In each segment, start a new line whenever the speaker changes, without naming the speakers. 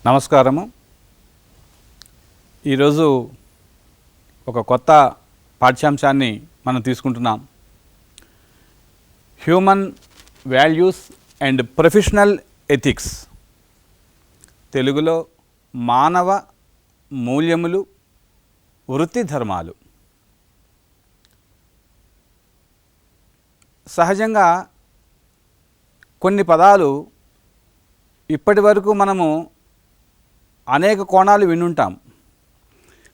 నమస్కారము. ఈరోజు ఒక కొత్త పాఠ్యాంశాన్ని మనం తీసుకుంటున్నాం. Human values and professional ethics, తెలుగులో మానవ మూల్యములు, వృత్తి ధర్మాలు. సహజంగా కొన్ని పదాలు ఇప్పటి వరకు మనము అనేక కోణాలు వినుంటాం,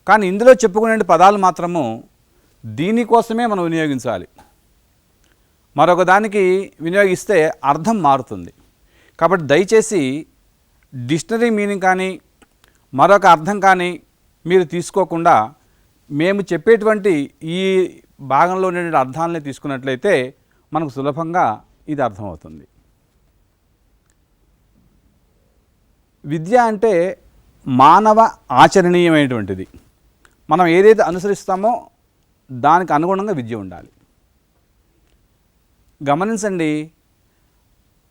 కానీ ఇందులో చెప్పుకునే పదాలు మాత్రము దీనికోసమే మనం వినియోగించాలి. మరొక దానికి వినియోగిస్తే అర్థం మారుతుంది. కాబట్టి దయచేసి డిక్షనరీ మీనింగ్ కానీ మరొక అర్థం కానీ మీరు తీసుకోకుండా మేము చెప్పేటువంటి ఈ భాగంలో ఉండే అర్థాలని తీసుకున్నట్లయితే మనకు సులభంగా ఇది అర్థమవుతుంది. విద్య అంటే మానవ ఆచరణీయమైనటువంటిది. మనం ఏదైతే అనుసరిస్తామో దానికి అనుగుణంగా విద్య ఉండాలి. గమనించండి,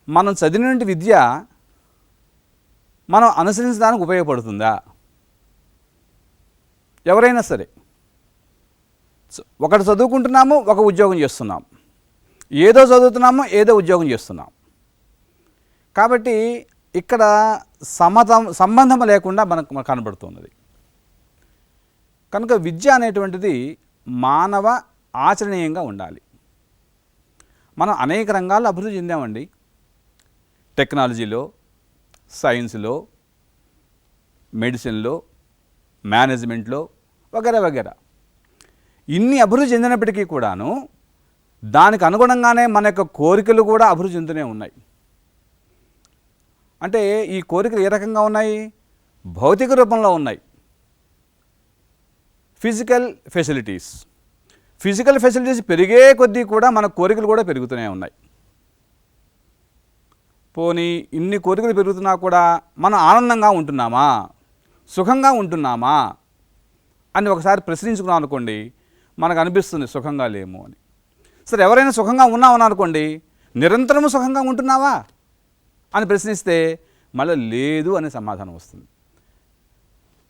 మనం చదివినటువంటి విద్య మనం అనుసరించడానికి ఉపయోగపడుతుందా? ఎవరైనా సరే ఒకటి చదువుకుంటున్నాము, ఒక ఉద్యోగం చేస్తున్నాం, ఏదో చదువుతున్నాము, ఏదో ఉద్యోగం చేస్తున్నాం. కాబట్టి ఇక్కడ సంబంధం లేకుండా మనకు కనబడుతున్నది. కనుక విద్య అనేటువంటిది మానవ ఆచరణీయంగా ఉండాలి. మనం అనేక రంగాల్లో అభివృద్ధి చెందామండి. టెక్నాలజీలో, సైన్స్లో, మెడిసిన్లో, మేనేజ్మెంట్లో వగైరా వగైరా. ఇన్ని అభివృద్ధి చెందినప్పటికీ కూడాను దానికి అనుగుణంగానే మన యొక్క కోరికలు కూడా అభివృద్ధి చెందుతూనే ఉన్నాయి. అంటే ఈ కోరికలు ఏ రకంగా ఉన్నాయి? భౌతిక రూపంలో ఉన్నాయి. ఫిజికల్ ఫెసిలిటీస్ పెరిగే కొద్దీ కూడా మన కోరికలు కూడా పెరుగుతూనే ఉన్నాయి. పోనీ ఇన్ని కోరికలు పెరుగుతున్నా కూడా మనం ఆనందంగా ఉంటున్నామా, సుఖంగా ఉంటున్నామా అని ఒకసారి ప్రశ్నించుకున్నాం అనుకోండి, మనకు అనిపిస్తుంది సుఖంగా లేము అని. సరే, ఎవరైనా సుఖంగా ఉన్నామని అనుకోండి, నిరంతరము సుఖంగా ఉంటున్నావా అని ప్రశ్నిస్తే మళ్ళీ లేదు అనే సమాధానం వస్తుంది.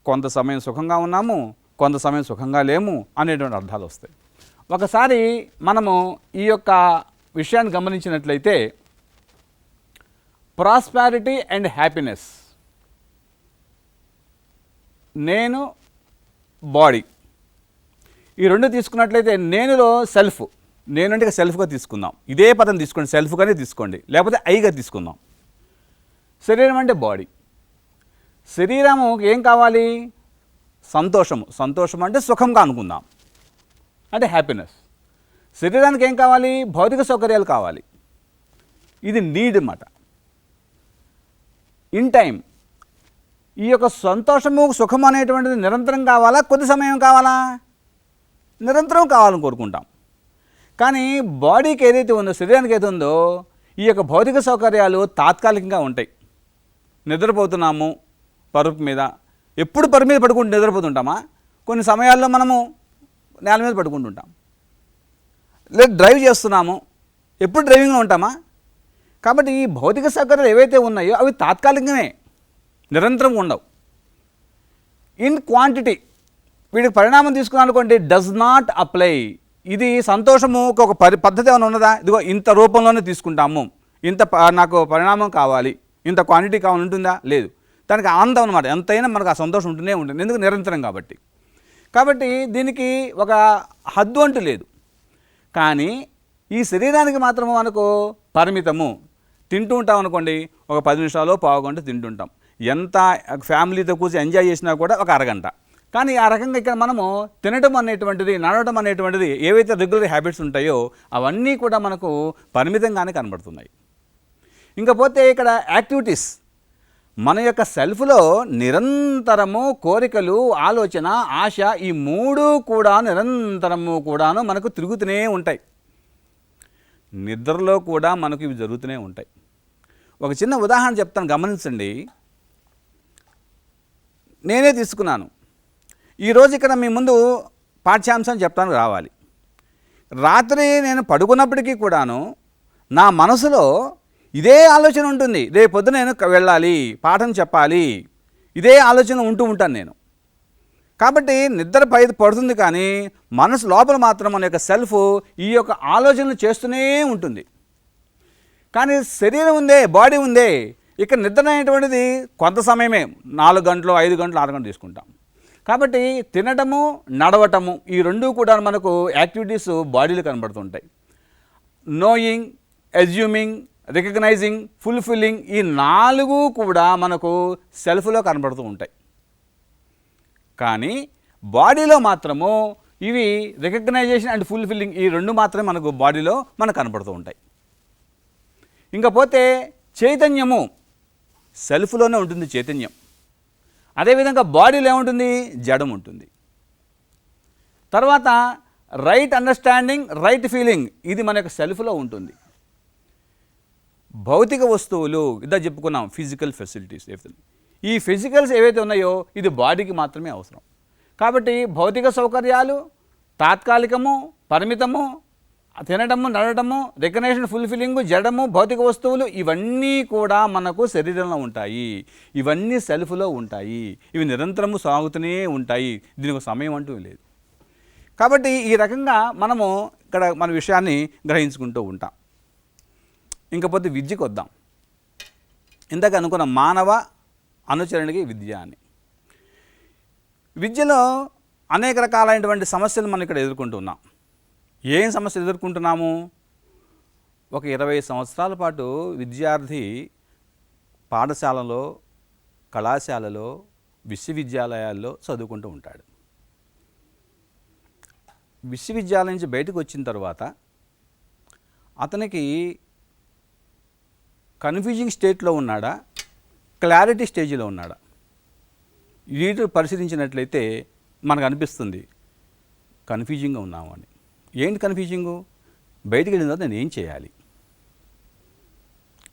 కొంత సమయం సుఖంగా ఉన్నాము, కొంత సమయం సుఖంగా లేము అనేటువంటి అర్థాలు వస్తాయి. ఒకసారి మనము ఈ యొక్క విషయాన్ని గమనించినట్లయితే ప్రాస్పారిటీ అండ్ హ్యాపీనెస్, నేను, బాడీ, ఈ రెండు తీసుకున్నట్లయితే నేనులో సెల్ఫ్, నేను అంటే సెల్ఫ్గా తీసుకుందాం. ఇదే పదం తీసుకోండి, సెల్ఫ్గానే తీసుకోండి, లేకపోతే ఐగా తీసుకుందాం. శరీరం అంటే బాడీ. శరీరము ఏం కావాలి? సంతోషం అంటే సుఖంగా అనుకుందాం, అంటే హ్యాపీనెస్. శరీరానికి ఏం కావాలి? భౌతిక సౌకర్యాలు కావాలి. ఇది నీడ్ అన్నమాట. ఇన్ టైం ఈ యొక్క సంతోషము, సుఖం అనేటువంటిది నిరంతరం కావాలా, కొద్ది సమయం కావాలా? నిరంతరం కావాలని కోరుకుంటాం. కానీ బాడీకి ఏదైతే ఉందో, శరీరానికి ఏదైతే ఉందో, ఈ యొక్క భౌతిక సౌకర్యాలు తాత్కాలికంగా ఉంటాయి. నిద్రపోతున్నాము పరుపు మీద, ఎప్పుడు పరుపు మీద పడుకుంటూ నిద్రపోతుంటామా? కొన్ని సమయాల్లో మనము నేల మీద పడుకుంటుంటాం. లేదా డ్రైవ్ చేస్తున్నాము, ఎప్పుడు డ్రైవింగ్లో ఉంటామా? కాబట్టి ఈ భౌతిక సౌకర్యాలు ఏవైతే ఉన్నాయో అవి తాత్కాలికమే, నిరంతరం ఉండవు. ఇన్ క్వాంటిటీ, వీటికి పరిణామం తీసుకున్నాను అనుకోండి, డస్ నాట్ అప్లై. ఇది సంతోషము ఒక పద్ధతి ఏమైనా ఉన్నదా? ఇదిగో ఇంత రూపంలోనే తీసుకుంటాము, ఇంత నాకు పరిణామం కావాలి, ఇంత క్వాంటిటీ కావాలి ఉంటుందా? లేదు. దానికి ఆనందం అన్నమాట. ఎంతైనా మనకు ఆ సంతోషం ఉంటూనే ఉంటుంది, ఎందుకు? నిరంతరం కాబట్టి దీనికి ఒక హద్దు అంటూ లేదు. కానీ ఈ శరీరానికి మాత్రము మనకు పరిమితము. తింటూ ఉంటాం అనుకోండి, ఒక 10 నిమిషాలు, పావు గంట తింటుంటాం. ఎంత ఫ్యామిలీతో కూర్చొని ఎంజాయ్ చేసినా కూడా ఒక అరగంట. కానీ ఆ రకంగా ఇక్కడ మనము తినడం అనేటువంటిది, నడవడం అనేటువంటిది, ఏవైతే రెగ్యులర్ హ్యాబిట్స్ ఉంటాయో అవన్నీ కూడా మనకు పరిమితంగానే కనబడుతున్నాయి. ఇంకపోతే ఇక్కడ యాక్టివిటీస్, మన యొక్క సెల్ఫ్లో నిరంతరము కోరికలు, ఆలోచన, ఆశ ఈ మూడు కూడా నిరంతరము కూడాను మనకు తిరుగుతూనే ఉంటాయి. నిద్రలో కూడా మనకు ఇవి జరుగుతూనే ఉంటాయి. ఒక చిన్న ఉదాహరణ చెప్తాను, గమనించండి. నేనే తీసుకున్నాను. ఈరోజు ఇక్కడ మీ ముందు పాఠ్యాంశం చెప్తాను రావాలి. రాత్రి నేను పడుకున్నప్పటికీ కూడాను నా మనసులో ఇదే ఆలోచన ఉంటుంది. రేపు పొద్దున నేను వెళ్ళాలి, పాఠం చెప్పాలి, ఇదే ఆలోచన ఉంటాను నేను. కాబట్టి నిద్ర పడుతుంది, కానీ మనసు లోపల మాత్రం మన యొక్క సెల్ఫ్ ఈ యొక్క ఆలోచనలు చేస్తూనే ఉంటుంది. కానీ శరీరం ఉందే, బాడీ ఉందే, ఇక్కడ నిద్ర అనేటువంటిది కొంత సమయమే, 4 గంటలు, 5 గంటలు, 6 గంటలు తీసుకుంటాం. కాబట్టి తినటము, నడవటము ఈ రెండు కూడా మనకు యాక్టివిటీస్ బాడీలో కనబడుతుంటాయి. నోయింగ్, అజ్యూమింగ్, రికగ్నైజింగ్, ఫుల్ఫిల్లింగ్ ఈ 4 కూడా మనకు సెల్ఫ్లో కనబడుతూ ఉంటాయి. కానీ బాడీలో మాత్రము ఇవి రికగ్నైజేషన్ అండ్ ఫుల్ఫిల్లింగ్ ఈ 2 మాత్రమే మనకు బాడీలో మనకు కనబడుతూ ఉంటాయి. ఇంకపోతే చైతన్యము సెల్ఫ్లోనే ఉంటుంది చైతన్యం. అదేవిధంగా బాడీలో ఏముంటుంది? జడం ఉంటుంది. తర్వాత రైట్ అండర్స్టాండింగ్, రైట్ ఫీలింగ్ ఇది మన యొక్క సెల్ఫ్లో ఉంటుంది. భౌతిక వస్తువులు ఇదా చెప్పుకున్నాం, ఫిజికల్ ఫెసిలిటీస్. ఈ ఫిజికల్స్ ఏవైతే ఉన్నాయో ఇది బాడీకి మాత్రమే అవసరం. కాబట్టి భౌతిక సౌకర్యాలు తాత్కాలికము, పరిమితము, తినడము, నడటము, రికగ్నిషన్, ఫుల్ఫిల్లింగ్, జడము, భౌతిక వస్తువులు ఇవన్నీ కూడా మనకు శరీరంలో ఉంటాయి. ఇవన్నీ సెల్ఫ్లో ఉంటాయి. ఇవి నిరంతరము సాగుతూనే ఉంటాయి. దీనికి సమయం అంటూ లేదు. కాబట్టి ఈ రకంగా మనము ఇక్కడ మన విషయాన్ని గ్రహించుకుంటూ ఉంటాం. ఇంకపోతే విద్యకు వద్దాం. ఇందాక అనుకున్న మానవ అనుచరణకి విద్య అని. విద్యలో అనేక రకాలైనటువంటి సమస్యలు మనం ఇక్కడ ఎదుర్కొంటున్నాం. ఏం సమస్యలు ఎదుర్కొంటున్నాము? ఒక 20 సంవత్సరాల పాటు విద్యార్థి పాఠశాలలో, కళాశాలలో, విశ్వవిద్యాలయాల్లో చదువుకుంటూ ఉంటాడు. విశ్వవిద్యాలయం నుంచి బయటకు వచ్చిన తర్వాత అతనికి కన్ఫ్యూజింగ్ స్టేట్లో ఉన్నాడా, క్లారిటీ స్టేజ్లో ఉన్నాడా? వీటి పరిశీలించినట్లయితే మనకు అనిపిస్తుంది కన్ఫ్యూజింగ్గా ఉన్నాము అని. ఏంటి కన్ఫ్యూజింగు? బయటికి వెళ్ళిన తర్వాత నేను ఏం చేయాలి?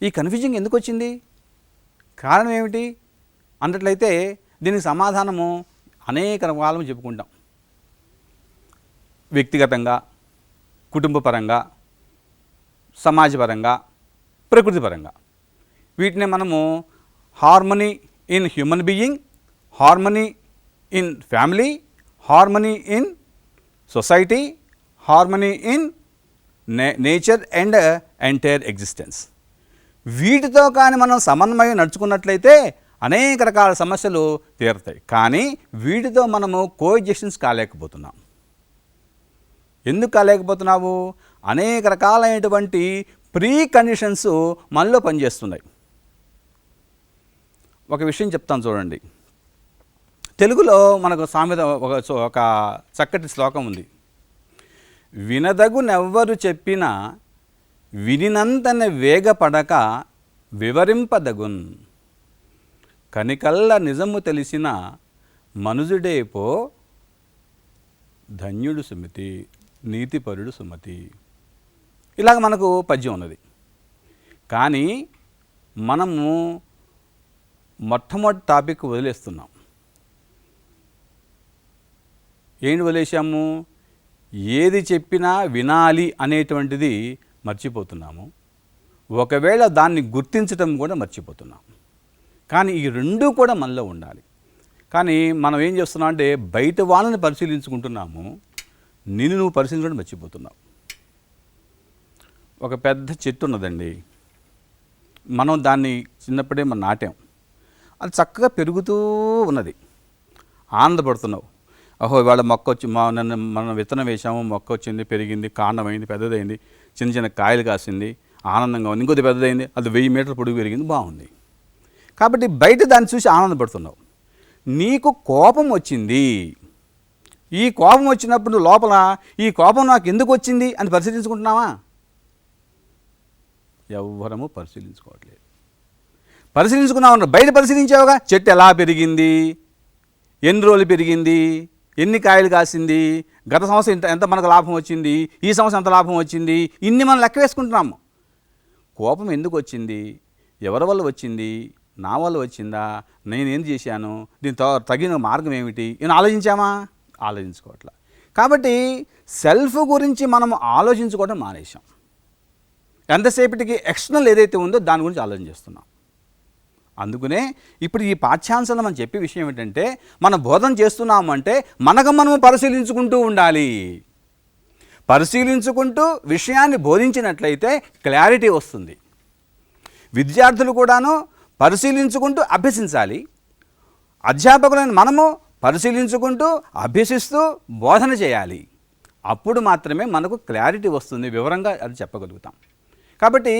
ఈ కన్ఫ్యూజింగ్ ఎందుకు వచ్చింది? కారణం ఏమిటి అన్నట్లయితే దీనికి సమాధానము అనేక రకాలను చెప్పుకుంటాం. వ్యక్తిగతంగా, కుటుంబపరంగా, సమాజపరంగా, ప్రకృతిపరంగా. వీటిని మనము harmony in human being, harmony in family, harmony in society, harmony in nature and entire existence. వీటితో కానీ మనం సమన్వయం నడుచుకున్నట్లయితే అనేక రకాల సమస్యలు తీరుతాయి. కానీ వీటితో మనము కోఎగ్జిస్టెన్స్ కాలేకపోతున్నాం. ఎందుకు కాలేకపోతున్నావు? అనేక రకాలైనటువంటి ప్రీ కండిషన్స్ మనలో పనిచేస్తున్నాయి. ఒక విషయం చెప్తాను చూడండి. తెలుగులో మనకు సామెత ఒక చక్కటి శ్లోకం ఉంది. వినదగునెవ్వరు చెప్పినా వినినంతన వేగపడక వివరింపదగున్, కనికల్ల నిజము తెలిసిన మనుజుడేపో ధన్యుడు సుమతి, నీతిపరుడు సుమతి. ఇలాగ మనకు పద్యం ఉన్నది. కానీ మనము మొట్టమొదటి టాపిక్ వదిలేస్తున్నాం. ఏంటి వదిలేసాము? ఏది చెప్పినా వినాలి అనేటువంటిది మర్చిపోతున్నాము. ఒకవేళ దాన్ని గుర్తించడం కూడా మర్చిపోతున్నాం. కానీ ఈ రెండూ కూడా మనలో ఉండాలి. కానీ మనం ఏం చేస్తున్నాం అంటే బయట వాళ్ళని పరిశీలించుకుంటున్నాము, నిన్ను నువ్వు పరిశీలించడం మర్చిపోతున్నావు. ఒక పెద్ద చెట్టు ఉన్నదండి. మనం దాన్ని చిన్నప్పుడే మనం నాటాం. అది చక్కగా పెరుగుతూ ఉన్నది. ఆనందపడుతున్నావు. అహో ఇవాళ మొక్క వచ్చి మనం విత్తనం వేసాము, మొక్క వచ్చింది, పెరిగింది, కాండమైంది, పెద్దదైంది, చిన్న చిన్న కాయలు కాసింది, ఆనందంగా ఉంది. ఇంకొద్ది పెద్దదైంది, అది 1000 మీటర్ల పొడుగు పెరిగింది, బాగుంది. కాబట్టి బయట దాన్ని చూసి ఆనందపడుతున్నావు. నీకు కోపం వచ్చింది. ఈ కోపం వచ్చినప్పుడు లోపల ఈ కోపం నాకు ఎందుకు వచ్చింది అని పరిశీలించుకుంటున్నావా? ఎవ్వరము పరిశీలించుకోవట్లేదు. పరిశీలించుకున్నావు, బయట పరిశీలించావుగా, చెట్టు ఎలా పెరిగింది, ఎన్ని రోజులు పెరిగింది, ఎన్ని కాయలు కాసింది, గత సంవత్సరం ఎంత మనకు లాభం వచ్చింది, ఈ సంవత్సరం ఎంత లాభం వచ్చింది, ఇన్ని మనం లెక్క వేసుకుంటున్నాము. కోపం ఎందుకు వచ్చింది, ఎవరి వల్ల వచ్చింది, నా వల్ల వచ్చిందా, నేనేం చేశాను, దీని తగిన మార్గం ఏమిటి, నేను ఆలోచించామా? ఆలోచించుకోవట్లా. కాబట్టి సెల్ఫ్ గురించి మనం ఆలోచించుకోవడం మానేశాం. ఎంతసేపటికి ఎక్స్టర్నల్ ఏదైతే ఉందో దాని గురించి ఆలోచన చేస్తున్నాం. అందుకనే ఇప్పుడు ఈ పాఠ్యాంశాలు మనం చెప్పే విషయం ఏంటంటే, మనం బోధన చేస్తున్నామంటే మనకు మనము పరిశీలించుకుంటూ ఉండాలి. పరిశీలించుకుంటూ విషయాన్ని బోధించినట్లయితే క్లారిటీ వస్తుంది. విద్యార్థులు కూడాను పరిశీలించుకుంటూ అభ్యసించాలి. అధ్యాపకులైన మనము పరిశీలించుకుంటూ అభ్యసిస్తూ బోధన చేయాలి. అప్పుడు మాత్రమే మనకు క్లారిటీ వస్తుంది, వివరంగా అది చెప్పగలుగుతాం. కాబట్టి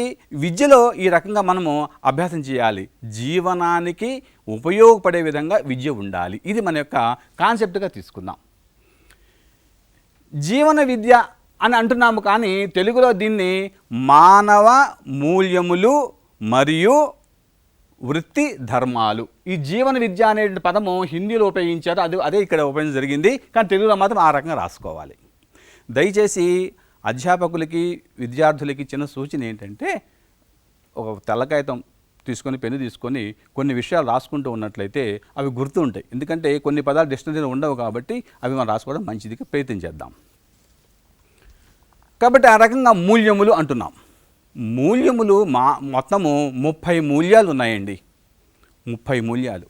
విద్యలో ఈ రకంగా మనము అభ్యాసం చేయాలి. జీవనానికి ఉపయోగపడే విధంగా విద్య ఉండాలి. ఇది మన యొక్క కాన్సెప్ట్గా తీసుకుందాం. జీవన విద్య అని అంటున్నాము, కానీ తెలుగులో దీన్ని మానవ మూల్యములు మరియు వృత్తి ధర్మాలు, ఈ జీవన విద్య అనే పదము హిందీలో ఉపయోగించారు, అదే ఇక్కడ ఉపయోగించడం జరిగింది. కానీ తెలుగులో మాత్రం ఆ రకంగా రాసుకోవాలి. దయచేసి అధ్యాపకులకి విద్యార్థులకి చిన్న సూచన ఏంటంటే, ఒక తెల్ల కాగితం తీసుకొని పెన్ను తీసుకొని కొన్ని విషయాలు రాసుకుంటూ ఉన్నట్లయితే అవి గుర్తు ఉంటాయి. ఎందుకంటే కొన్ని పదాలు డిక్షనరీలో ఉండవు కాబట్టి అవి మనం రాసుకోవడం మంచిదిగా ప్రయత్నం చేద్దాం. కాబట్టి ఆ రకంగా మూల్యములు అంటున్నాం. మూల్యములు మొత్తము 30 మూల్యాలు ఉన్నాయండి. 30 మూల్యాలు.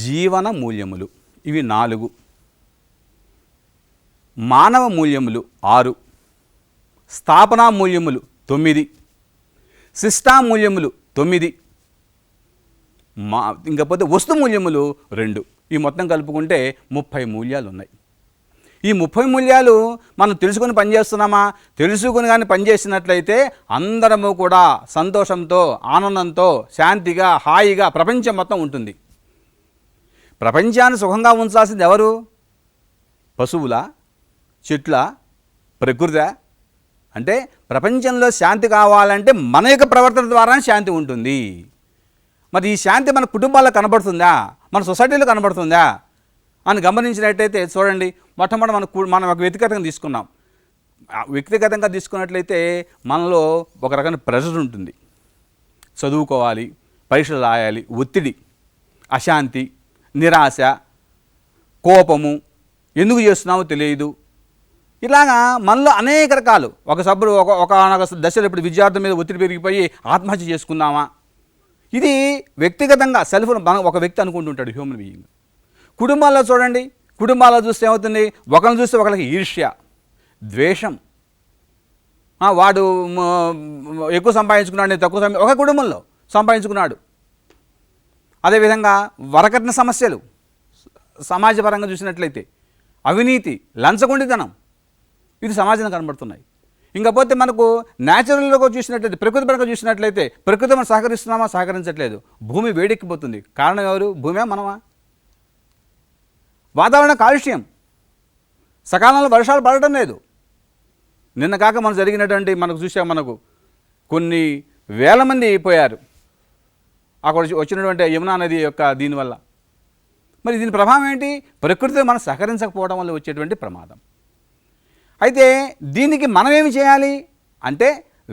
జీవన మూల్యములు ఇవి 4, మానవ మూల్యములు 6, స్థాపనా మూల్యములు 9, శిష్టా మూల్యములు 9, ఇంకపోతే వస్తు మూల్యములు 2. ఈ మొత్తం కలుపుకుంటే 30 మూల్యాలు ఉన్నాయి. ఈ 30 మూల్యాలు మనం తెలుసుకొని పనిచేస్తున్నామా? తెలుసుకుని కానీ పనిచేసినట్లయితే అందరము కూడా సంతోషంతో, ఆనందంతో, శాంతిగా, హాయిగా ప్రపంచం మొత్తం ఉంటుంది. ప్రపంచాన్ని సుఖంగా ఉంచాల్సింది ఎవరు? పశువుల, చెట్ల, ప్రకృతి? అంటే ప్రపంచంలో శాంతి కావాలంటే మన యొక్క ప్రవర్తన ద్వారా శాంతి ఉంటుంది. మరి ఈ శాంతి మన కుటుంబాల్లో కనబడుతుందా, మన సొసైటీలో కనబడుతుందా అని గమనించినట్టయితే చూడండి, మొట్టమొదటి మనం ఒక వ్యక్తిగతంగా తీసుకున్నాం. వ్యక్తిగతంగా తీసుకున్నట్లయితే మనలో ఒక రకమైన ప్రెషర్ ఉంటుంది. చదువుకోవాలి, పరీక్షలు రాయాలి, ఒత్తిడి, అశాంతి, నిరాశ, కోపము, ఎందుకు చేస్తున్నామో తెలియదు. ఇలాగా మనలో అనేక రకాలు. ఒక దశలో ఇప్పుడు విద్యార్థుల మీద ఒత్తిడి పెరిగిపోయి ఆత్మహత్య చేసుకుందామా, ఇది వ్యక్తిగతంగా సెల్ఫ్ ఒక వ్యక్తి అనుకుంటుంటాడు, హ్యూమన్ బీయింగ్. కుటుంబాల్లో చూడండి, కుటుంబాల్లో చూస్తే ఏమవుతుంది, ఒకరిని చూస్తే ఒకరికి ఈర్ష్య, ద్వేషం. వాడు ఎక్కువ సంపాదించుకున్నాడు, నేను తక్కువ ఒక కుటుంబంలో సంపాదించుకున్నాడు. అదేవిధంగా వరకట్న సమస్యలు సమాజపరంగా చూసినట్లయితే, అవినీతి, లంచగొండితనం, ఇది సమాజంలో కనబడుతున్నాయి. ఇంకపోతే మనకు న్యాచురల్గా చూసినట్లయితే, ప్రకృతి పరంగా చూసినట్లయితే, ప్రకృతి మనం సహకరిస్తున్నామా? సహకరించట్లేదు. భూమి వేడెక్కిపోతుంది. కారణం ఎవరు? భూమే, మనమా? వాతావరణ కాలుష్యం, సకాలంలో వర్షాలు పడటం లేదు. నిన్న కాక మనం జరిగినటువంటి మనకు కొన్ని వేల మంది అయిపోయారు అక్కడ వచ్చినటువంటి యమునా నది యొక్క దీనివల్ల. మరి దీని ప్రభావం ఏంటి? ప్రకృతితో మనం సహకరించకపోవడం వల్ల వచ్చేటువంటి ప్రమాదం. అయితే దీనికి మనం ఏమి చేయాలి అంటే,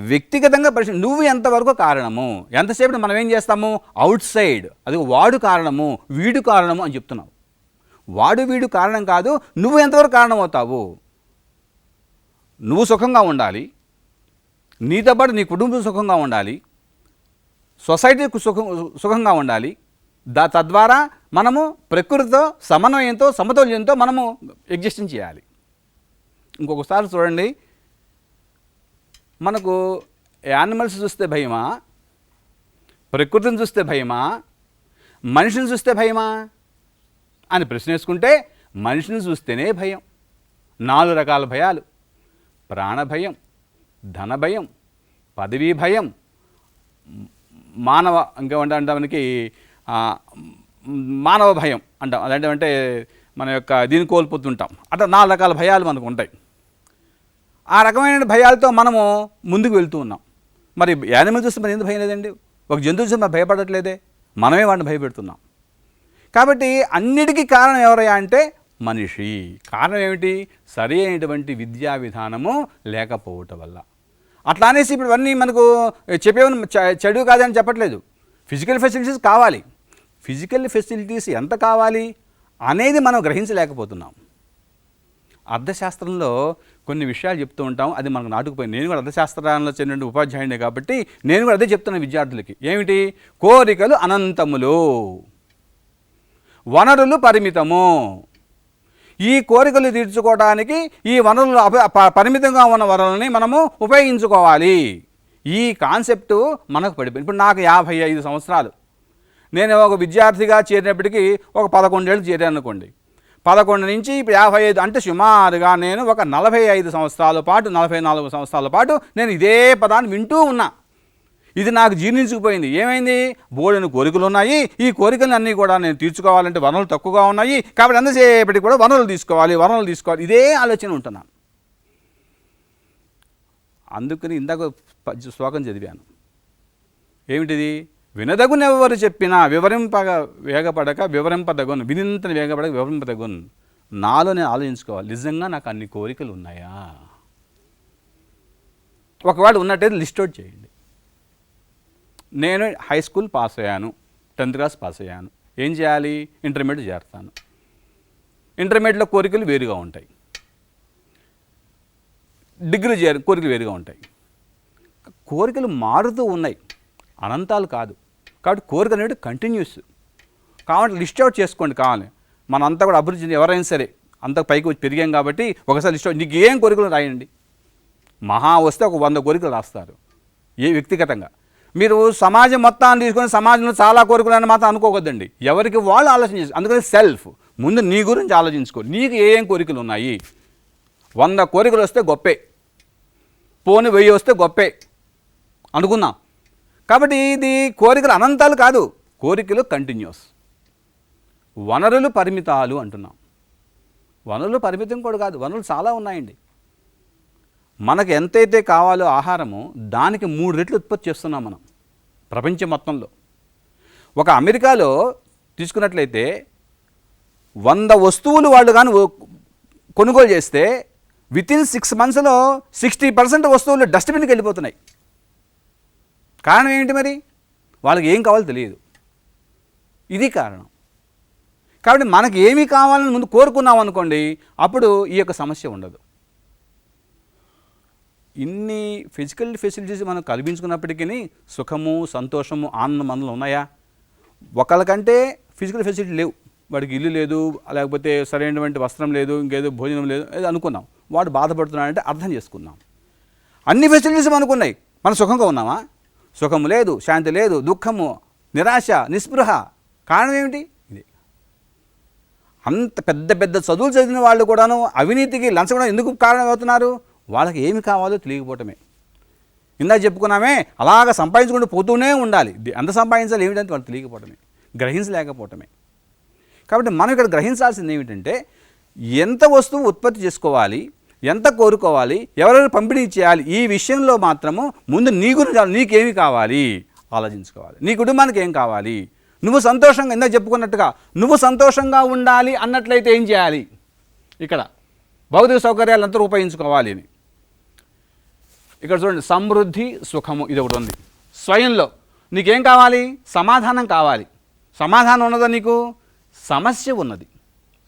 వ్యక్తిగతంగా నువ్వు ఎంతవరకు కారణము, ఎంతసేపు మనం ఏం చేస్తాము, అవుట్ సైడ్, అది వాడు కారణము, వీడు కారణము అని చెప్తున్నావు. వాడు వీడు కారణం కాదు, నువ్వు ఎంతవరకు కారణం అవుతావు. నువ్వు సుఖంగా ఉండాలి, నీతో పాటు నీ కుటుంబం సుఖంగా ఉండాలి, సొసైటీ సుఖంగా ఉండాలి. తద్వారా మనము ప్రకృతితో సమన్వయంతో, సమతుల్యంతో మనము ఎగ్జిస్టింగ్ చేయాలి. ఇంకొకసారి చూడండి, మనకు యానిమల్స్ చూస్తే భయమా, ప్రకృతిని చూస్తే భయమా, మనిషిని చూస్తే భయమా అని ప్రశ్న వేసుకుంటే, మనిషిని చూస్తేనే భయం. 4 రకాల భయాలు: ప్రాణ భయం, ధన భయం, పదవీ భయం, మనకి మానవ భయం అంటాం. అదేంటంటే మన యొక్క దీన్ని కోల్పోతుంటాం. అట్లా 4 రకాల భయాలు మనకు ఉంటాయి. ఆ రకమైన భయాలతో మనము ముందుకు వెళ్తూ ఉన్నాం. మరి యానిమల్ చూస్తే మరి ఎందుకు భయం లేదండి? ఒక జంతువు చూసి మనం భయపడట్లేదే, మనమే వాడిని భయపెడుతున్నాం. కాబట్టి అన్నిటికీ కారణం ఎవరయ్యా అంటే మనిషి. కారణం ఏమిటి? సరి అయినటువంటి విద్యా విధానము లేకపోవటం వల్ల. అట్లా అనేసి ఇప్పుడు ఇవన్నీ మనకు చెప్పేవని చెడు కాదని చెప్పట్లేదు. ఫిజికల్ ఫెసిలిటీస్ కావాలి. ఫిజికల్ ఫెసిలిటీస్ ఎంత కావాలి అనేది మనం గ్రహించలేకపోతున్నాం. అర్థశాస్త్రంలో కొన్ని విషయాలు చెప్తూ ఉంటాం, అది మనకు నాటుకుపోయింది. నేను కూడా అర్థశాస్త్రాల్లో చెందిన ఉపాధ్యాయుడే కాబట్టి నేను కూడా అదే చెప్తున్నా విద్యార్థులకి. ఏమిటి? కోరికలు అనంతములు, వనరులు పరిమితము. ఈ కోరికలు తీర్చుకోవడానికి ఈ వనరులు పరిమితంగా ఉన్న వనరులని మనము ఉపయోగించుకోవాలి. ఈ కాన్సెప్టు మనకు పడిపోయింది. ఇప్పుడు నాకు 55 సంవత్సరాలు. నేను ఒక విద్యార్థిగా చేరినప్పటికీ ఒక 11 ఏళ్ళు చేరాను అనుకోండి. 11 నుంచి ఇప్పుడు 55 అంటే సుమారుగా నేను ఒక 45 సంవత్సరాల పాటు 44 సంవత్సరాల పాటు నేను ఇదే పదాన్ని వింటూ ఉన్నా. ఇది నాకు జీర్ణించుకుపోయింది. ఏమైంది? బోలెడన్ని కోరికలు ఉన్నాయి. ఈ కోరికలన్నీ కూడా నేను తీర్చుకోవాలంటే వనరులు తక్కువగా ఉన్నాయి. కాబట్టి ఎంతసేపటికి కూడా వనరులు తీసుకోవాలి. ఇదే ఆలోచన ఉంటున్నాను. అందుకని ఇందాక శ్లోకం చదివాను. ఏమిటిది? వినదగునెవరు చెప్పినా వివరింపదగును, వినింతని వేగపడక వివరింపదగును. నాలో నేను ఆలోచించుకోవాలి, నిజంగా నాకు అన్ని కోరికలు ఉన్నాయా? ఒకవేళ ఉన్నట్టయితే లిస్ట్ అవుట్ చేయండి. నేను హై స్కూల్ పాస్ అయ్యాను, 10th క్లాస్ పాస్ అయ్యాను. ఏం చేయాలి? ఇంటర్మీడియట్ చేస్తాను. ఇంటర్మీడియట్లో కోరికలు వేరుగా ఉంటాయి, డిగ్రీ కోరికలు వేరుగా ఉంటాయి. కోరికలు మారుతూ ఉన్నాయి, అనంతాలు కాదు. కాబట్టి కోరిక అనేది కంటిన్యూస్. కాబట్టి లిస్ట్ అవుట్ చేసుకోండి. కావాలి మనంతా కూడా అభివృద్ధి, ఎవరైనా సరే అంత పైకి వచ్చి పెరిగాం కాబట్టి ఒకసారి లిస్ట్ అవుట్, నీకు ఏం కోరికలు రాయండి. మహా వస్తే ఒక 100 కోరికలు రాస్తారు వ్యక్తిగతంగా. మీరు సమాజం మొత్తాన్ని తీసుకొని సమాజంలో చాలా కోరికలు అని మాత్రం అనుకోవద్దండి. ఎవరికి వాళ్ళు ఆలోచన చేస్తారు. అందుకని సెల్ఫ్ ముందు నీ గురించి ఆలోచించుకో. నీకు ఏం కోరికలు ఉన్నాయి? 100 కోరికలు వస్తే గొప్పే, పోని 1000 వస్తే గొప్పే అనుకుందాం. కాబట్టి ఇది కోరికలు అనంతాలు కాదు, కోరికలు కంటిన్యూస్. వనరులు పరిమితాలు అంటున్నాం. వనరులు పరిమితం కూడా కాదు, వనరులు చాలా ఉన్నాయండి. మనకు ఎంతైతే కావాలో ఆహారము, దానికి 3 రెట్లు ఉత్పత్తి చేస్తున్నాం మనం ప్రపంచం మొత్తంలో. ఒక అమెరికాలో తీసుకున్నట్లయితే 100 వస్తువులు వాళ్ళు కానీ కొనుగోలు చేస్తే వితిన్ 6 మంత్స్లో 60% వస్తువులు డస్ట్బిన్కి వెళ్ళిపోతున్నాయి. కారణం ఏంటి మరి? వాళ్ళకి ఏం కావాలో తెలియదు. ఇది కారణం. కాబట్టి మనకి ఏమి కావాలని ముందు కోరుకున్నాం అనుకోండి, అప్పుడు ఈ యొక్క సమస్య ఉండదు. ఇన్ని ఫిజికల్ ఫెసిలిటీస్ మనం కల్పించుకున్నప్పటికీ సుఖము, సంతోషము, ఆనందం మనలో ఉన్నాయా? ఒకళ్ళకంటే ఫిజికల్ ఫెసిలిటీ లేవు, వాడికి ఇల్లు లేదు, లేకపోతే సరైనటువంటి వస్త్రం లేదు, ఇంకేదో భోజనం లేదు, ఏదో అనుకున్నాం, వాడు బాధపడుతున్నాడంటే అర్థం చేసుకున్నాం. అన్ని ఫెసిలిటీస్ మనకున్నాయి, మనం సుఖంగా ఉన్నామా? సుఖము లేదు, శాంతి లేదు, దుఃఖము, నిరాశ, నిస్పృహ. కారణం ఏమిటి? ఇది. అంత పెద్ద పెద్ద చదువులు చదివిన వాళ్ళు కూడాను అవినీతికి, లంచగొండ ఎందుకు కారణమవుతున్నారు? వాళ్ళకి ఏమి కావాలో తెలియకపోవటమే. ఇందాక చెప్పుకున్నామే, అలాగ సంపాదించుకుంటూ పోతూనే ఉండాలి. ఎంత సంపాదించాలి ఏమిటంటే వాళ్ళు తెలియకపోవటమే, గ్రహించలేకపోవటమే. కాబట్టి మనం ఇక్కడ గ్రహించాల్సింది ఏమిటంటే, ఎంత వస్తువు ఉత్పత్తి చేసుకోవాలి, ఎంత కోరుకోవాలి, ఎవరైనా పంపిణీ చేయాలి, ఈ విషయంలో మాత్రము ముందు నీ గురించి నీకేమి కావాలి ఆలోచించుకోవాలి. నీ కుటుంబానికి ఏం కావాలి? నువ్వు సంతోషంగా, ఇందాక చెప్పుకున్నట్టుగా నువ్వు సంతోషంగా ఉండాలి అన్నట్లయితే ఏం చేయాలి? ఇక్కడ భౌతిక సౌకర్యాలు అంతా ఉపయోగించుకోవాలి అని. ఇక్కడ చూడండి, సమృద్ధి, సుఖము, ఇది ఒకటి ఉంది. స్వయంలో నీకేం కావాలి? సమాధానం కావాలి. సమాధానం ఉన్నదా నీకు? సమస్య ఉన్నది.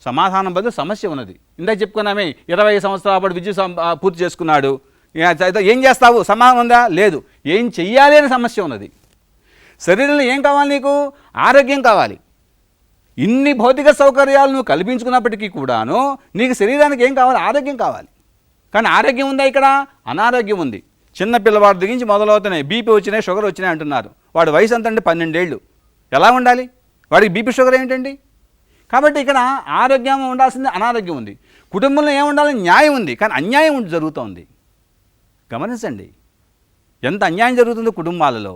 సమాధానం బదులు సమస్య ఉన్నది. ఇందాక చెప్పుకున్నామే, 20 సంవత్సరాల పాటు విద్య పూర్తి చేసుకున్నాడు, ఏం చేస్తావు? సమాధానం ఉందా? లేదు. ఏం చెయ్యాలి అనే సమస్య ఉన్నది. శరీరంలో ఏం కావాలి నీకు? ఆరోగ్యం కావాలి. ఇన్ని భౌతిక సౌకర్యాలు నువ్వు కల్పించుకున్నప్పటికీ కూడాను నీకు శరీరానికి ఏం కావాలి? ఆరోగ్యం కావాలి. కానీ ఆరోగ్యం ఉందా ఇక్కడ? అనారోగ్యం ఉంది. చిన్న పిల్లవాడి దగ్గర నుంచి మొదలవుతున్నాయి, బీపీ వచ్చినాయి, షుగర్ వచ్చినాయి అంటున్నారు. వాడి వయసు ఎంత అంటే 12 ఏళ్ళు. ఎలా ఉండాలి? వాడికి బీపీ షుగర్ ఏంటండి? కాబట్టి ఇక్కడ ఆరోగ్యం ఉండాల్సింది, అనారోగ్యం ఉంది. కుటుంబంలో ఏముండాలి? న్యాయం ఉంది, కానీ అన్యాయం జరుగుతోంది. గమనించండి ఎంత అన్యాయం జరుగుతుందో కుటుంబాలలో.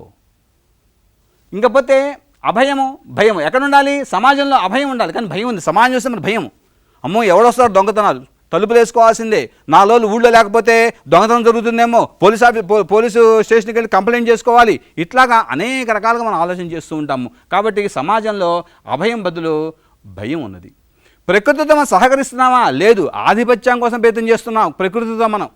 ఇంకపోతే అభయము, భయము ఎక్కడ ఉండాలి? సమాజంలో అభయం ఉండాలి, కానీ భయం ఉంది. సమాజం చూస్తే మన భయం, అమ్మో ఎవడొస్తారో దొంగతనాలు, తలుపులు వేసుకోవాల్సిందే. 4 రోజులు ఊళ్ళో లేకపోతే దొంగతనం జరుగుతుందేమో, పోలీసు స్టేషన్కి వెళ్ళి కంప్లైంట్ చేసుకోవాలి. ఇట్లాగా అనేక రకాలుగా మనం ఆలోచన చేస్తూ ఉంటాము. కాబట్టి సమాజంలో అభయం బదులు భయం ఉన్నది. ప్రకృతితో మనం సహకరిస్తున్నామా? లేదు. ఆధిపత్యం కోసం ప్రయత్నం చేస్తున్నాం. ప్రకృతితో మనం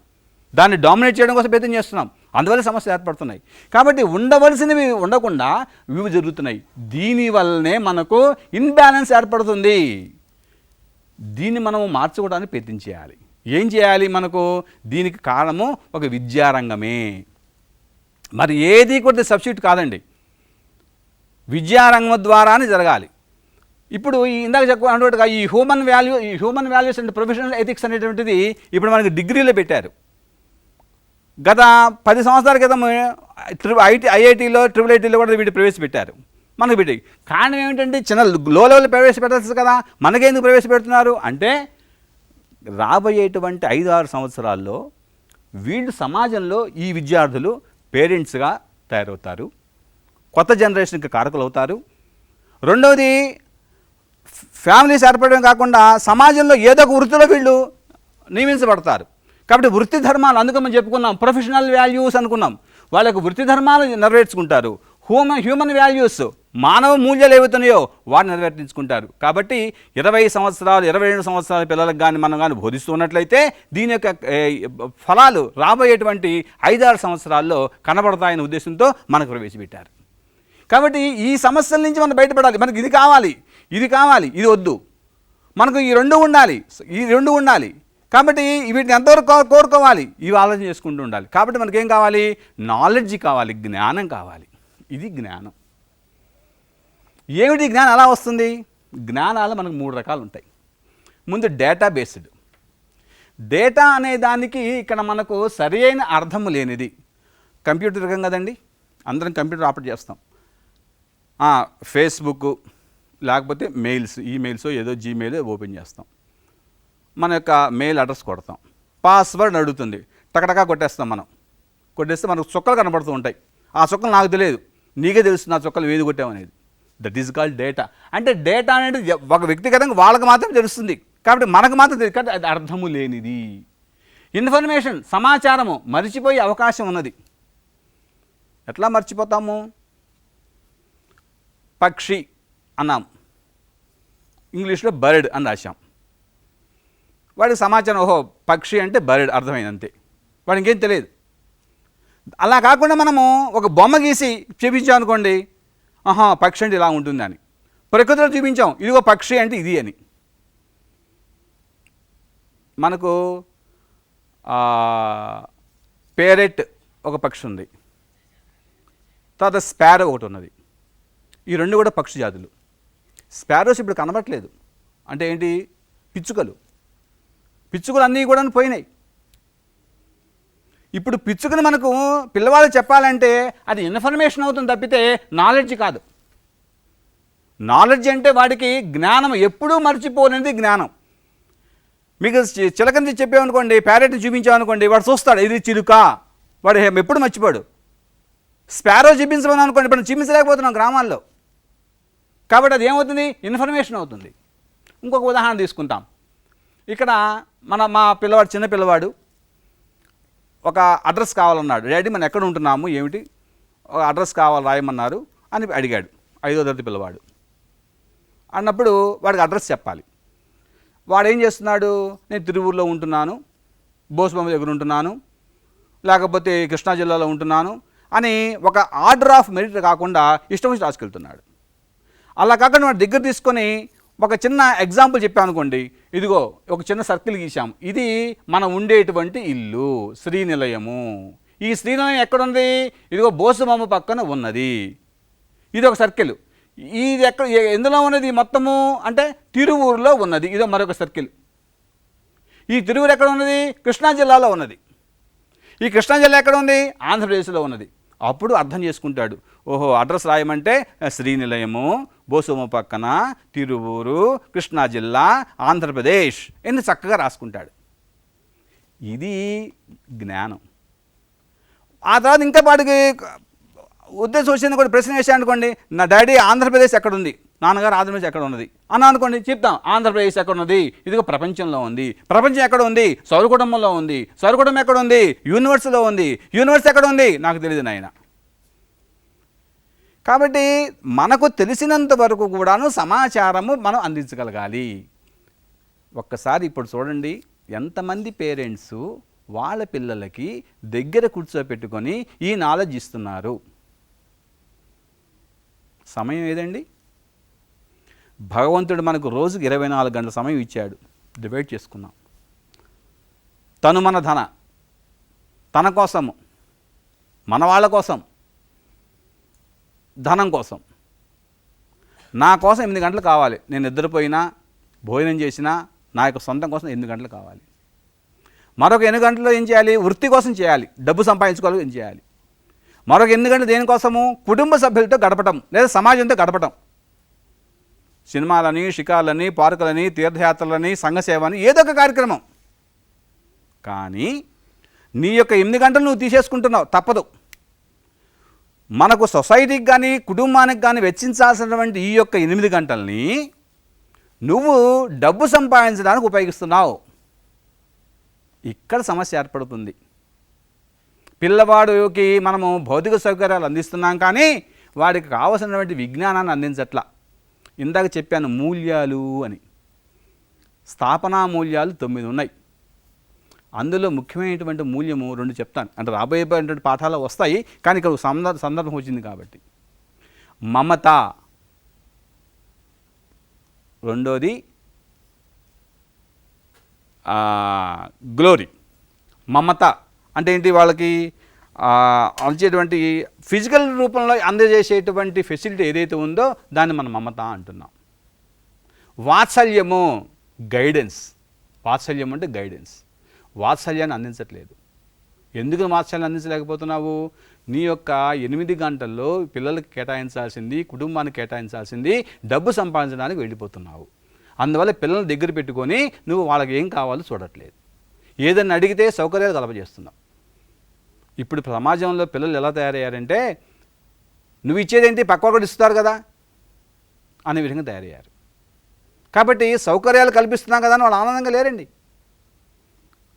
దాన్ని డామినేట్ చేయడం కోసం ప్రయత్నం చేస్తున్నాం. అందువల్ల సమస్యలు ఏర్పడుతున్నాయి. కాబట్టి ఉండవలసినవి ఉండకుండా ఇవి జరుగుతున్నాయి. దీనివల్లనే మనకు ఇన్బ్యాలెన్స్ ఏర్పడుతుంది. దీన్ని మనం మార్చుకోవడానికి ప్రయత్నం చేయాలి. ఏం చేయాలి? మనకు దీనికి కారణము ఒక విద్యారంగమే. మరి ఏది కూడా సబ్స్టిట్యూట్ కాదండి. విద్యారంగం ద్వారానే జరగాలి. ఇప్పుడు ఇందాక చెప్పినట్టుగా ఈ human values and professional ethics అనేటువంటిది ఇప్పుడు మనకి డిగ్రీలో పెట్టారు. గత 10 సంవత్సరాల క్రితం ఐఐటీలో IIITలో కూడా వీటి ప్రవేశపెట్టారు. మనకు పెట్టి కారణం ఏమిటంటే చిన్న లో లెవెల్ ప్రవేశపెట్టాల్సి కదా, మనకెందుకు ప్రవేశపెడుతున్నారు అంటే రాబోయేటువంటి 5-6 సంవత్సరాల్లో వీళ్ళు సమాజంలో ఈ విద్యార్థులు పేరెంట్స్గా తయారవుతారు, కొత్త జనరేషన్కి కారకులు అవుతారు. రెండవది ఫ్యామిలీస్ ఏర్పడడం కాకుండా సమాజంలో ఏదో ఒక వృత్తిలో వీళ్ళు నియమించబడతారు. కాబట్టి వృత్తి ధర్మాలు, అందుకే మనం చెప్పుకున్నాం ప్రొఫెషనల్ వాల్యూస్ అనుకున్నాం. వాళ్ళకు వృత్తి ధర్మాలు నెరవేర్చుకుంటారు. హ్యూమన్ వాల్యూస్, మానవ మూల్యాలు ఏవైతున్నాయో వాటిని నెరవేర్చుకుంటారు. కాబట్టి 20 సంవత్సరాలు 22 సంవత్సరాల పిల్లలకు కానీ మనం కానీ బోధిస్తున్నట్లయితే దీని యొక్క ఫలాలు రాబోయేటువంటి 5-6 సంవత్సరాల్లో కనబడతాయనే ఉద్దేశంతో మనకు ప్రవేశపెట్టారు. కాబట్టి ఈ సమస్యల నుంచి మనం బయటపడాలి. మనకి ఇది కావాలి, ఇది వద్దు, మనకు ఈ రెండు ఉండాలి. కాబట్టి వీటిని ఎంతవరకు కోరుకోవాలి, ఇవి ఆలోచన చేసుకుంటూ ఉండాలి. కాబట్టి మనకేం కావాలి? నాలెడ్జ్ కావాలి, జ్ఞానం కావాలి. ఇది జ్ఞానం. ఏమిటి జ్ఞానం? ఎలా వస్తుంది? జ్ఞానాలు మనకు 3 రకాలు ఉంటాయి. ముందు డేటా బేస్డ్. డేటా అనే దానికి ఇక్కడ మనకు సరి అయిన అర్థము లేనిది. కంప్యూటర్ యుగం కదండి, అందరం కంప్యూటర్ ఆపరేట్ చేస్తాం. ఫేస్బుక్ లేకపోతే ఈమెయిల్స్ ఏదో జీమెయిల్ ఓపెన్ చేస్తాం. మన యొక్క మెయిల్ అడ్రస్ కొడతాం, పాస్వర్డ్ అడుగుతుంది, టకటకా కొట్టేస్తాం. కొట్టేస్తే మనకు చుక్కలు కనబడుతూ ఉంటాయి. ఆ చుక్కలు నాకు తెలియదు, నీకే తెలుస్తుంది ఆ చుక్కలు ఏది కొట్టామనేది. That is called data. అంటే డేటా అనేది ఒక వ్యక్తిగతంగా వాళ్ళకి మాత్రం తెలుస్తుంది, కాబట్టి మనకు మాత్రం తెలియదు. కాబట్టి అది అర్థము లేనిది. ఇన్ఫర్మేషన్, సమాచారము మర్చిపోయే అవకాశం ఉన్నది. ఎట్లా మర్చిపోతాము? పక్షి అన్నాం, ఇంగ్లీష్లో బర్డ్ అని రాశాం. వాడికి సమాచారం, ఓహో పక్షి అంటే బర్డ్ అర్థమైంది, అంతే. వాడికి ఇంకేం తెలియదు. అలా కాకుండా మనము ఒక బొమ్మ గీసి చూపించాం అనుకోండి, పక్షి అంటే ఇలా ఉంటుంది అని. ప్రకృతిలో చూపించాం, ఇదిగో పక్షి అంటే ఇది అని. మనకు పేరెట్ ఒక పక్షి ఉంది, తర్వాత స్పారో ఒకటి ఉన్నది. ఈ 2 కూడా పక్షి జాతులు. స్పారోస్ ఇప్పుడు కనబడట్లేదు. అంటే ఏంటి? పిచ్చుకలు అన్నీ కూడా పోయినాయి. ఇప్పుడు పిచ్చుకని మనకు పిల్లవాళ్ళు చెప్పాలంటే అది ఇన్ఫర్మేషన్ అవుతుంది తప్పితే నాలెడ్జ్ కాదు. నాలెడ్జ్ అంటే వాడికి జ్ఞానం, ఎప్పుడూ మర్చిపోలేనిది జ్ఞానం. మీకు చిలకని చెప్పామనుకోండి, ప్యారెట్ని చూపించామనుకోండి, వాడు చూస్తాడు ఇది చిలుక, వాడు ఎప్పుడు మర్చిపోడు. స్పారో చూపించమని అనుకోండి, ఇప్పుడు చూపించలేకపోతున్నాం గ్రామాల్లో. కాబట్టి అది ఏమవుతుంది? ఇన్ఫర్మేషన్ అవుతుంది. ఇంకొక ఉదాహరణ తీసుకుంటాం. ఇక్కడ మా పిల్లవాడు, చిన్న పిల్లవాడు ఒక అడ్రస్ కావాలన్నాడు. డాడీ మనం ఎక్కడ ఉంటున్నాము, ఏమిటి, ఒక అడ్రస్ కావాలి రాయమన్నారు అని అడిగాడు. 5వ తరగతి పిల్లవాడు అన్నప్పుడు వాడికి అడ్రస్ చెప్పాలి. వాడు ఏం చేస్తున్నాడు? నేను తిరువూరులో ఉంటున్నాను, బోసుబొమ్మ దగ్గర ఉంటున్నాను, లేకపోతే కృష్ణా జిల్లాలో ఉంటున్నాను అని ఒక ఆర్డర్ ఆఫ్ మెరిట్ కాకుండా ఇష్టం వచ్చి రాసుకెళ్తున్నాడు. అలా కాకుండా వాడి దగ్గర తీసుకొని ఒక చిన్న ఎగ్జాంపుల్ చెప్పాను అనుకోండి, ఇదిగో ఒక చిన్న సర్కిల్ గీసాం, ఇది మనం ఉండేటువంటి ఇల్లు శ్రీనిలయము. ఈ శ్రీనిలయం ఎక్కడుంది? ఇదిగో బోసుబొమ్మ పక్కన ఉన్నది. ఇది ఒక సర్కిల్. ఇది ఎక్కడ, ఎందులో ఉన్నది మొత్తము అంటే తిరువూరులో ఉన్నది. ఇదో మరొక సర్కిల్. ఈ తిరువూరు ఎక్కడ ఉన్నది? కృష్ణా జిల్లాలో ఉన్నది. ఈ కృష్ణా జిల్లా ఎక్కడ ఉంది? ఆంధ్రప్రదేశ్లో ఉన్నది. అప్పుడు అర్థం చేసుకుంటాడు, ఓహో అడ్రస్ రాయమంటే శ్రీనిలయము, బోసుబొమ్మ పక్కన, తిరువూరు, కృష్ణా జిల్లా, ఆంధ్రప్రదేశ్ అని చక్కగా రాసుకుంటాడు. ఇది జ్ఞానం. ఆ తర్వాత ఇంకా వాడికి ఉద్దేశం వచ్చింది కూడా ప్రశ్న వేసాను అనుకోండి, నా డాడీ ఆంధ్రప్రదేశ్ ఎక్కడుంది, నాన్నగారు ఆంధ్రప్రదేశ్ ఎక్కడ ఉన్నది అని అనుకోండి, చెప్తాం ఆంధ్రప్రదేశ్ ఎక్కడ ఉన్నది, ఇదిగో ప్రపంచంలో ఉంది, ప్రపంచం ఎక్కడ ఉంది, సౌరకుటుంబంలో ఉంది, సౌరకుటుంబం ఎక్కడ ఉంది, యూనివర్స్లో ఉంది, యూనివర్స్ ఎక్కడ ఉంది నాకు తెలియదు నాయన. కాబట్టి మనకు తెలిసినంత వరకు కూడాను సమాచారము మనం అందించగలగాలి. ఒక్కసారి ఇప్పుడు చూడండి, ఎంతమంది పేరెంట్స్ వాళ్ళ పిల్లలకి దగ్గర కూర్చోపెట్టుకొని ఈ నాలెడ్జ్ ఇస్తున్నారు. సమయం ఏదండి? భగవంతుడు మనకు రోజుకి 24 గంటల సమయం ఇచ్చాడు. డివైడ్ చేసుకున్నాం. తను మన తన కోసము, మన వాళ్ళ కోసం, ధనం కోసం. నా కోసం 8 గంటలు కావాలి. నేను నిద్రపోయినా, భోజనం చేసినా నా యొక్క సొంతం కోసం 8 గంటలు కావాలి. మరొక 8 గంటలు ఏం చేయాలి? వృత్తి కోసం చేయాలి, డబ్బు సంపాదించుకోవాలి, ఏం చేయాలి. మరొక 8 గంటలు దేనికోసము? కుటుంబ సభ్యులతో గడపటం లేదా సమాజంతో గడపటం. సినిమాలని, షికార్లని, పార్కులని, తీర్థయాత్రలని, సంఘసేవని, ఏదో ఒక కార్యక్రమం. కానీ నీ యొక్క 8 గంటలు నువ్వు తీసేసుకుంటున్నావు, తప్పదు. మనకు సొసైటీకి కానీ కుటుంబానికి కానీ వెచ్చించాల్సినటువంటి ఈ యొక్క 8 గంటల్ని నువ్వు డబ్బు సంపాదించడానికి ఉపయోగిస్తున్నావు. ఇక్కడ సమస్య ఏర్పడుతుంది. పిల్లవాడికి మనము భౌతిక సౌకర్యాలు అందిస్తున్నాం, కానీ వాడికి కావలసినటువంటి విజ్ఞానాన్ని అందించట్లా. ఇందాక చెప్పాను మూల్యాలు అని. స్థాపనా మూల్యాలు 9 ఉన్నాయి. అందులో ముఖ్యమైనటువంటి మూల్యము 2 చెప్తాను, అంటే రాబోయేటువంటి పాఠాలు వస్తాయి, కానీ ఇక్కడ సందర్భం వచ్చింది కాబట్టి. మమత, రెండోది గ్లోరీ. మమత అంటే ఏంటి? వాళ్ళకి అంచేటువంటి ఫిజికల్ రూపంలో అందజేసేటువంటి ఫెసిలిటీ ఏదైతే ఉందో దాన్ని మనం మమత అంటున్నాం. వాత్సల్యము, గైడెన్స్. వాత్సల్యం అంటే గైడెన్స్. వాత్సల్యాన్ని అందించట్లేదు. ఎందుకు వాత్సల్యాన్ని అందించలేకపోతున్నావు? నీ యొక్క 8 గంటల్లో పిల్లలకి కేటాయించాల్సింది, కుటుంబానికి కేటాయించాల్సింది డబ్బు సంపాదించడానికి వెళ్ళిపోతున్నావు. అందువల్ల పిల్లల్ని దగ్గర పెట్టుకొని నువ్వు వాళ్ళకి ఏం కావాలో చూడట్లేదు. ఏదన్నా అడిగితే సౌకర్యాలు కలపజేస్తున్నావు. ఇప్పుడు సమాజంలో పిల్లలు ఎలా తయారయ్యారంటే, నువ్వు ఇచ్చేదేంటి పక్కవాడు ఇస్తారు కదా అనే విధంగా తయారయ్యారు. కాబట్టి సౌకర్యాలు కల్పిస్తున్నాం కదా అని వాళ్ళు ఆనందంగా లేరండి,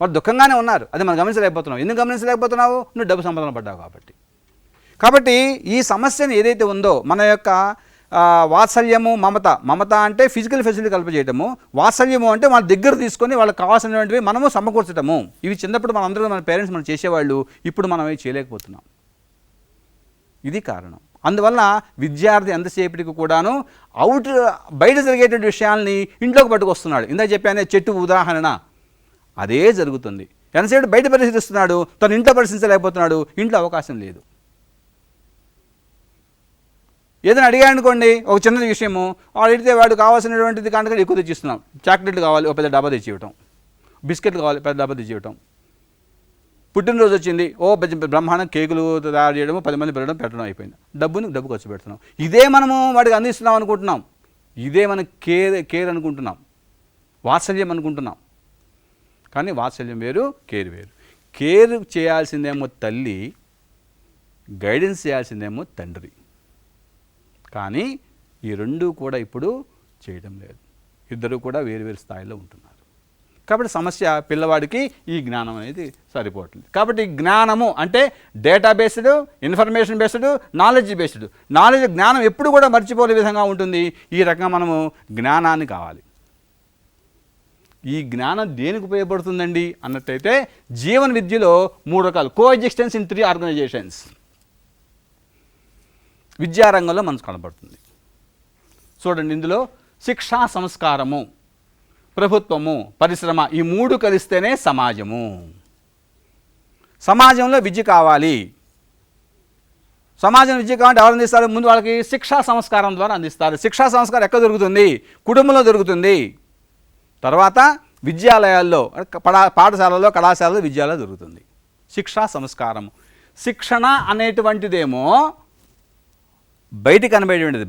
వాళ్ళు దుఃఖంగానే ఉన్నారు. అది మనం గమనించలేకపోతున్నావు. ఎందుకు గమనించలేకపోతున్నావు? నువ్వు డబ్బు సంపాదన పడ్డావు కాబట్టి. కాబట్టి ఈ సమస్యను ఏదైతే ఉందో మన యొక్క వాత్సల్యము, మమత అంటే ఫిజికల్ ఫెసిలిటీ కల్పజేయటము, వాత్సల్యము అంటే వాళ్ళ దగ్గర తీసుకొని వాళ్ళకి కావాల్సినటువంటివి మనము సమకూర్చటము. ఇవి చిన్నప్పుడు మనందరూ మన పేరెంట్స్ మనం చేసేవాళ్ళు, ఇప్పుడు మనం అవి చేయలేకపోతున్నాం. ఇది కారణం. అందువల్ల విద్యార్థి ఎంతసేపటికి కూడాను బయట జరిగేటువంటి విషయాల్ని ఇంట్లోకి పట్టుకొస్తున్నాడు. ఇందాక చెప్పానే చెట్టు ఉదాహరణ, అదే జరుగుతుంది. ఎంతసేపు బయట పరిశీలిస్తున్నాడు, తను ఇంట్లో పరిశీలించలేకపోతున్నాడు, ఇంట్లో అవకాశం లేదు. ఏదైనా అడిగాడనుకోండి, ఒక చిన్నది విషయము, వాడు అడిగితే వాడు కావాల్సినటువంటిది కంటే ఎక్కువ తెచ్చిస్తున్నాం. చాక్లెట్లు కావాలి, ఒక పెద్ద డబ్బా తెచ్చి ఇవ్వటం. బిస్కెట్లు కావాలి, పెద్ద డబ్బా తెచ్చి ఇవ్వటం. పుట్టినరోజు వచ్చింది, బ్రహ్మాండం కేకులు తయారు చేయడము, 10 మంది పెట్టడం అయిపోయింది. డబ్బు ఖర్చు పెడుతున్నాం. ఇదే మనము వాడికి అందిస్తున్నాం అనుకుంటున్నాం. ఇదే మన కేర్ అనుకుంటున్నాం, వాత్సల్యం అనుకుంటున్నాం. కానీ వాత్సల్యం వేరు, కేర్ వేరు. కేర్ చేయాల్సిందేమో తల్లి, గైడెన్స్ చేయాల్సిందేమో తండ్రి. కానీ ఈ రెండూ కూడా ఇప్పుడు చేయడం లేదు. ఇద్దరు కూడా వేరు స్థాయిలో ఉంటున్నారు. కాబట్టి సమస్య పిల్లవాడికి ఈ జ్ఞానం అనేది సరిపోవట్లేదు. కాబట్టి జ్ఞానము అంటే data based, information based, knowledge based. జ్ఞానం ఎప్పుడు కూడా మర్చిపోలే విధంగా ఉంటుంది. ఈ రకంగా మనము జ్ఞానాన్ని కావాలి. ఈ జ్ఞానం దేనికి ఉపయోగపడుతుందండి అన్నట్టయితే, జీవన విద్యలో 3 రకాలు, కోఎగ్జిస్టెన్స్ ఇన్ 3 ఆర్గనైజేషన్స్ విద్యారంగంలో మనకు కనబడుతుంది. చూడండి, ఇందులో శిక్షా సంస్కారము, ప్రభుత్వము, పరిశ్రమ, ఈ 3 కలిస్తేనే సమాజము. సమాజంలో విద్య కావాలి. సమాజం విద్య కావాలంటే ఎవరు అందిస్తారు? ముందు వాళ్ళకి శిక్షా సంస్కారం ద్వారా అందిస్తారు. శిక్షా సంస్కారం ఎక్కడ దొరుకుతుంది? కుటుంబంలో దొరుకుతుంది. తర్వాత విద్యాలయాల్లో, పాఠశాలలో, కళాశాలలో, విద్యాలయాల్లో దొరుకుతుంది శిక్షా సంస్కారము. శిక్షణ అనేటువంటిదేమో బయటికి కనబడేటువంటిది.